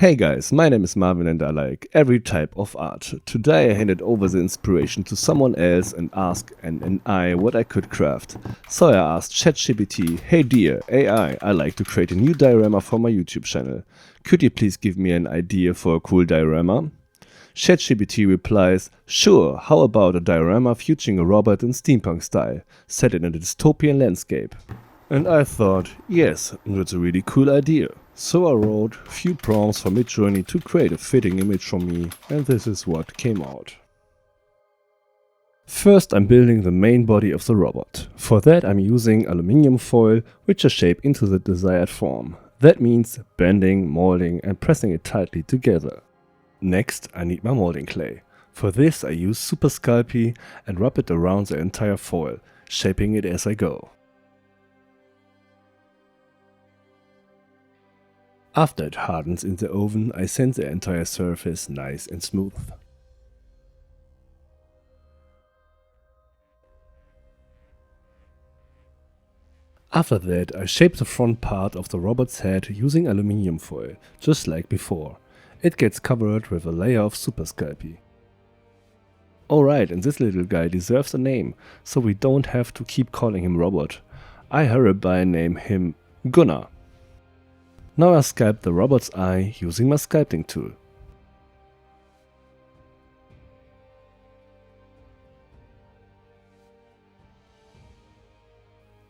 Hey guys, my name is Marvin and I like every type of art. Today I handed over the inspiration to someone else and asked an AI what I could craft. So I asked ChatGPT, hey dear AI, I like to create a new diorama for my YouTube channel. Could you please give me an idea for a cool diorama? ChatGPT replies, sure, how about a diorama featuring a robot in steampunk style, set in a dystopian landscape? And I thought, yes, that's a really cool idea. So I wrote a few prompts for Midjourney to create a fitting image for me, and this is what came out. First I'm building the main body of the robot. For that I'm using aluminium foil, which I shape into the desired form. That means bending, molding and pressing it tightly together. Next I need my molding clay. For this I use Super Sculpey and rub it around the entire foil, shaping it as I go. After it hardens in the oven, I sand the entire surface nice and smooth. After that, I shape the front part of the robot's head using aluminium foil, just like before. It gets covered with a layer of Super Sculpey. Alright, and this little guy deserves a name, so we don't have to keep calling him Robot. I hereby name him Gunnar. Now I sculpt the robot's eye using my sculpting tool.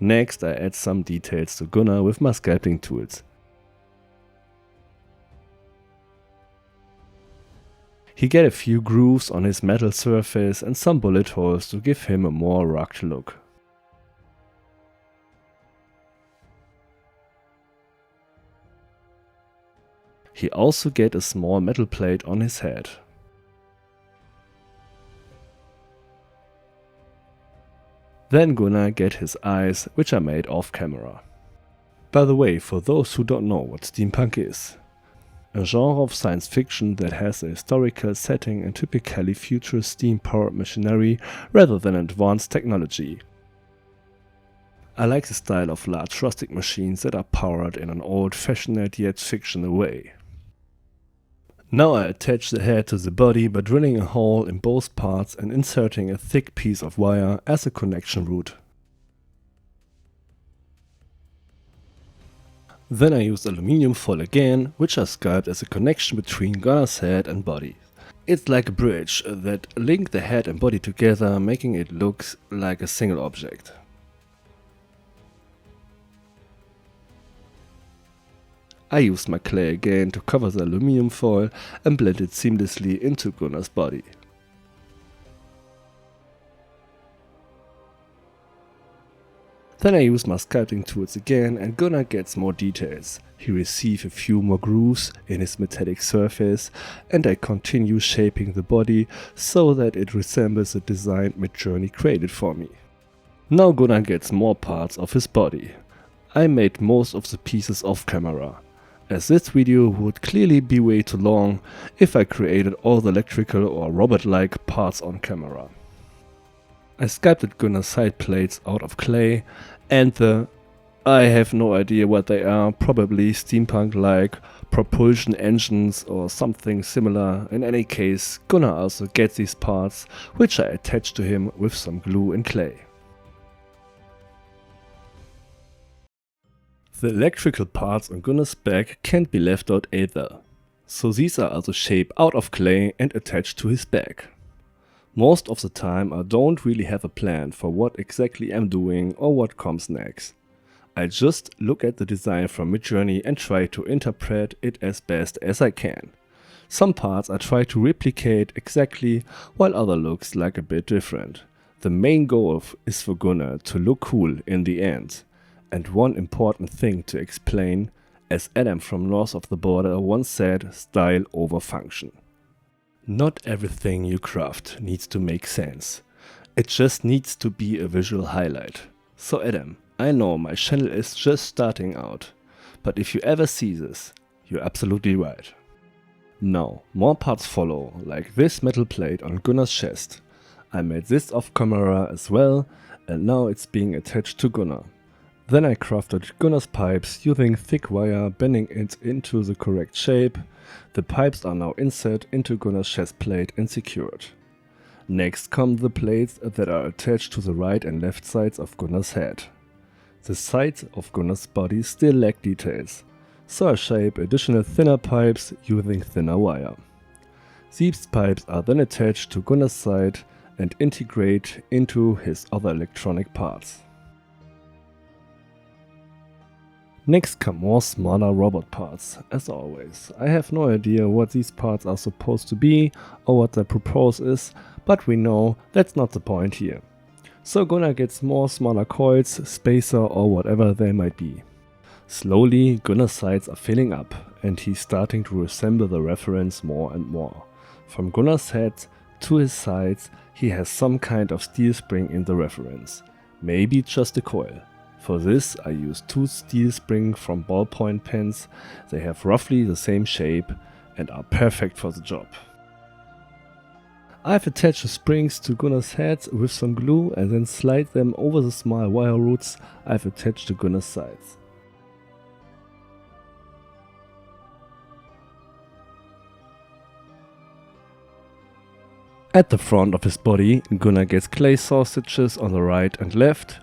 Next I add some details to Gunnar with my sculpting tools. He gets a few grooves on his metal surface and some bullet holes to give him a more rugged look. He also gets a small metal plate on his head. Then Gunnar gets his eyes, which I made off camera. By the way, for those who don't know what steampunk is, a genre of science fiction that has a historical setting and typically features steam-powered machinery rather than advanced technology. I like the style of large rustic machines that are powered in an old-fashioned yet fictional way. Now I attach the head to the body by drilling a hole in both parts and inserting a thick piece of wire as a connection root. Then I used aluminium foil again, which I sculpted as a connection between Gunnar's head and body. It's like a bridge that links the head and body together, making it look like a single object. I used my clay again to cover the aluminium foil and blend it seamlessly into Gunnar's body. Then I used my sculpting tools again and Gunnar gets more details. He receives a few more grooves in his metallic surface and I continue shaping the body so that it resembles the design Midjourney created for me. Now Gunnar gets more parts of his body. I made most of the pieces off camera, as this video would clearly be way too long if I created all the electrical or robot-like parts on camera. I sculpted Gunnar's side plates out of clay and I have no idea what they are, probably steampunk-like propulsion engines or something similar. In any case, Gunnar also gets these parts, which I attached to him with some glue and clay. The electrical parts on Gunnar's back can't be left out either, so these are also shaped out of clay and attached to his back. Most of the time I don't really have a plan for what exactly I'm doing or what comes next. I just look at the design from Midjourney and try to interpret it as best as I can. Some parts I try to replicate exactly, while other looks like a bit different. The main goal is for Gunnar to look cool in the end. And one important thing to explain, as Adam from North of the Border once said, style over function. Not everything you craft needs to make sense. It just needs to be a visual highlight. So Adam, I know my channel is just starting out, but if you ever see this, you're absolutely right. Now, more parts follow, like this metal plate on Gunnar's chest. I made this off camera as well, and now it's being attached to Gunnar. Then I crafted Gunnar's pipes using thick wire, bending it into the correct shape, The pipes are now inserted into Gunnar's chest plate and secured. Next come the plates that are attached to the right and left sides of Gunnar's head. The sides of Gunnar's body still lack details, so I shape additional thinner pipes using thinner wire. These pipes are then attached to Gunnar's side and integrate into his other electronic parts. Next come more smaller robot parts, as always. I have no idea what these parts are supposed to be or what the purpose is, but we know that's not the point here. So Gunnar gets more smaller coils, spacer or whatever they might be. Slowly Gunnar's sides are filling up and he's starting to resemble the reference more and more. From Gunnar's head to his sides he has some kind of steel spring in the reference, maybe just a coil. For this I use two steel springs from ballpoint pens. They have roughly the same shape and are perfect for the job. I've attached the springs to Gunnar's head with some glue and then slide them over the small wire roots I've attached to Gunnar's sides. At the front of his body, Gunnar gets clay sausages on the right and left,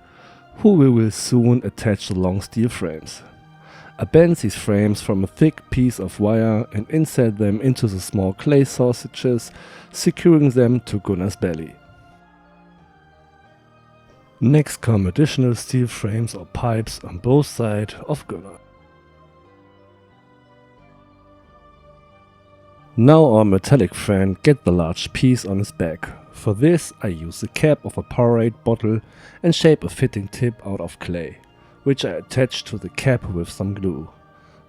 who we will soon attach the long steel frames. I bend these frames from a thick piece of wire and insert them into the small clay sausages, securing them to Gunnar's belly. Next come additional steel frames or pipes on both sides of Gunnar. Now our metallic friend gets the large piece on his back. For this I use the cap of a Powerade bottle and shape a fitting tip out of clay, which I attach to the cap with some glue.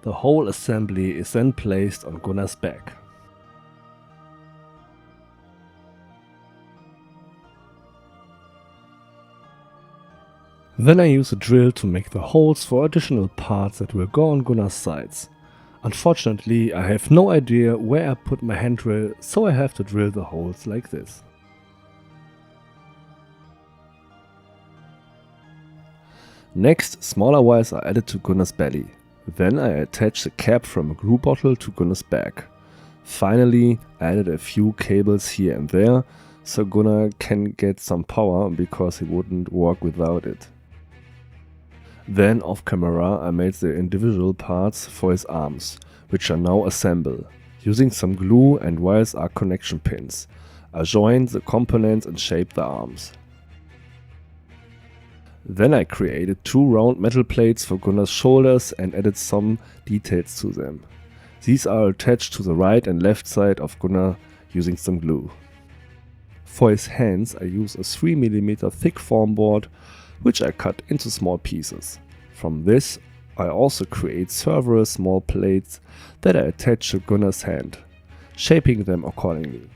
The whole assembly is then placed on Gunnar's back. Then I use a drill to make the holes for additional parts that will go on Gunnar's sides. Unfortunately, I have no idea where I put my hand drill, so I have to drill the holes like this. Next, smaller wires are added to Gunnar's belly. Then I attach the cap from a glue bottle to Gunnar's back. Finally, I added a few cables here and there, so Gunnar can get some power because he wouldn't work without it. Then off camera I made the individual parts for his arms, which are now assembled. Using some glue and wires are connection pins. I joined the components and shaped the arms. Then I created two round metal plates for Gunnar's shoulders and added some details to them. These are attached to the right and left side of Gunnar using some glue. For his hands I use a 3mm thick foam board, which I cut into small pieces. From this I also create several small plates that I attach to Gunnar's hand, shaping them accordingly.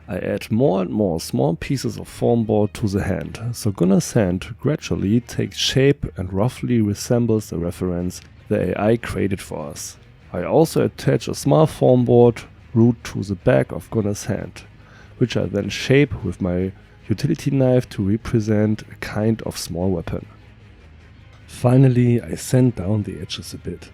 I add more and more small pieces of foam board to the hand, so Gunnar's hand gradually takes shape and roughly resembles the reference the AI created for us. I also attach a small foam board root to the back of Gunnar's hand, which I then shape with my utility knife to represent a kind of small weapon. Finally, I sand down the edges a bit.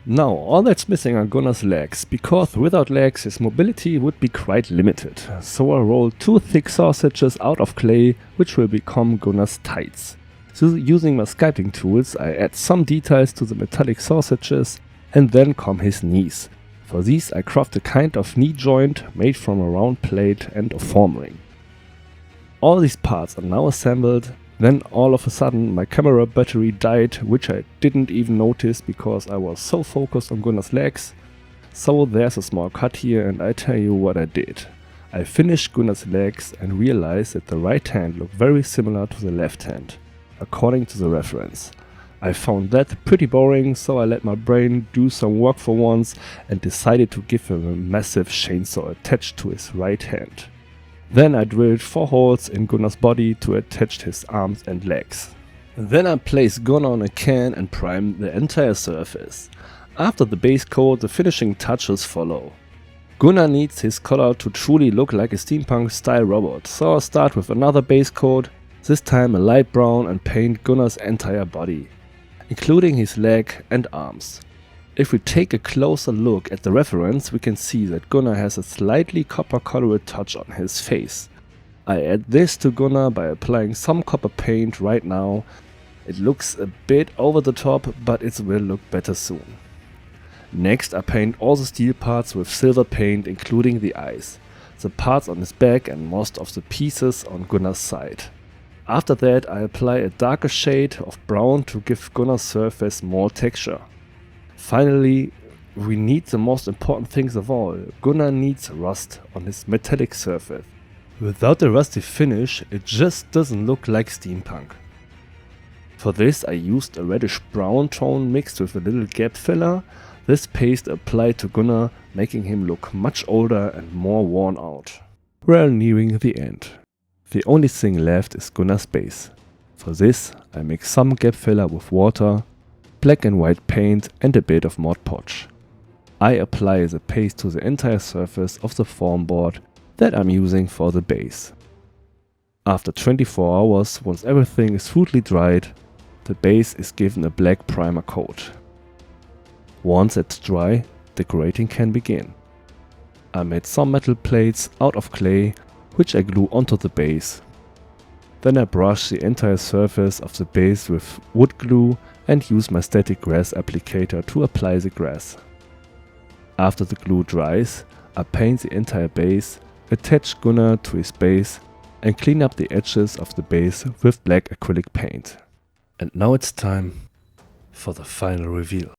Now, all that's missing are Gunnar's legs, because without legs his mobility would be quite limited. So I roll two thick sausages out of clay, which will become Gunnar's tights. So using my sculpting tools, I add some details to the metallic sausages, and then come his knees. For these I craft a kind of knee joint made from a round plate and a form ring. All these parts are now assembled. Then all of a sudden my camera battery died, which I didn't even notice because I was so focused on Gunnar's legs. So there's a small cut here and I tell you what I did. I finished Gunnar's legs and realized that the right hand looked very similar to the left hand, according to the reference. I found that pretty boring, so I let my brain do some work for once and decided to give him a massive chainsaw attached to his right hand. Then I drilled 4 holes in Gunnar's body to attach his arms and legs. Then I placed Gunnar on a can and primed the entire surface. After the base coat, the finishing touches follow. Gunnar needs his collar to truly look like a steampunk style robot, so I'll start with another base coat, this time a light brown, and paint Gunnar's entire body, including his leg and arms. If we take a closer look at the reference, we can see that Gunnar has a slightly copper colored touch on his face. I add this to Gunnar by applying some copper paint right now. It looks a bit over the top, but it will look better soon. Next, I paint all the steel parts with silver paint, including the eyes, the parts on his back and most of the pieces on Gunnar's side. After that, I apply a darker shade of brown to give Gunnar's surface more texture. Finally, we need the most important things of all. Gunnar needs rust on his metallic surface. Without a rusty finish, it just doesn't look like steampunk. For this I used a reddish brown tone mixed with a little gap filler. This paste applied to Gunnar, making him look much older and more worn out. We're nearing the end. The only thing left is Gunnar's base. For this I mix some gap filler with water, black and white paint and a bit of Mod Podge. I apply the paste to the entire surface of the form board that I'm using for the base. After 24 hours, once everything is fully dried, the base is given a black primer coat. Once it's dry, decorating can begin. I made some metal plates out of clay, which I glue onto the base. Then I brush the entire surface of the base with wood glue and use my static grass applicator to apply the grass. After the glue dries, I paint the entire base, attach Gunnar to his base and clean up the edges of the base with black acrylic paint. And now it's time for the final reveal.